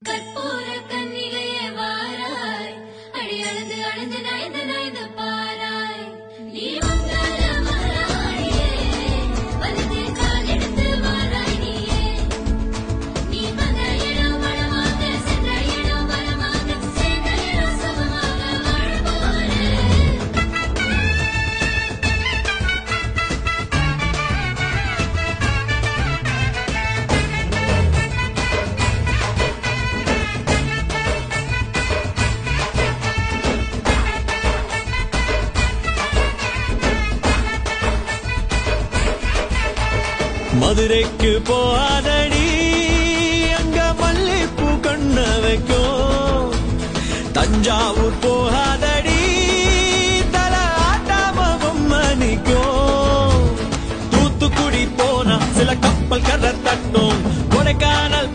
கற்பூர கன்னிகையே வாராய், அடி அழுது அழுது நைந்து நைந்து பாராய். நீ மங்கள மகாராணியே, வலது கால் எடுத்து வாராய் நீயே. நீ வந்த இடம் வளமாக, சென்ற இடம் வரமாக, சேர்ந்த இடம் சுகமாக வாழ போறேன். மதுரைக்கு போகாதடி, அங்க மல்லிப்பூ கண்ண வைக்கும். தஞ்சாவூர் போகாதடி, தல ஆட்டாம பொம்மை நிக்கும். தூத்துக்குடி போனா சில கப்பல் கரை தட்டும். கொடைக்கானல்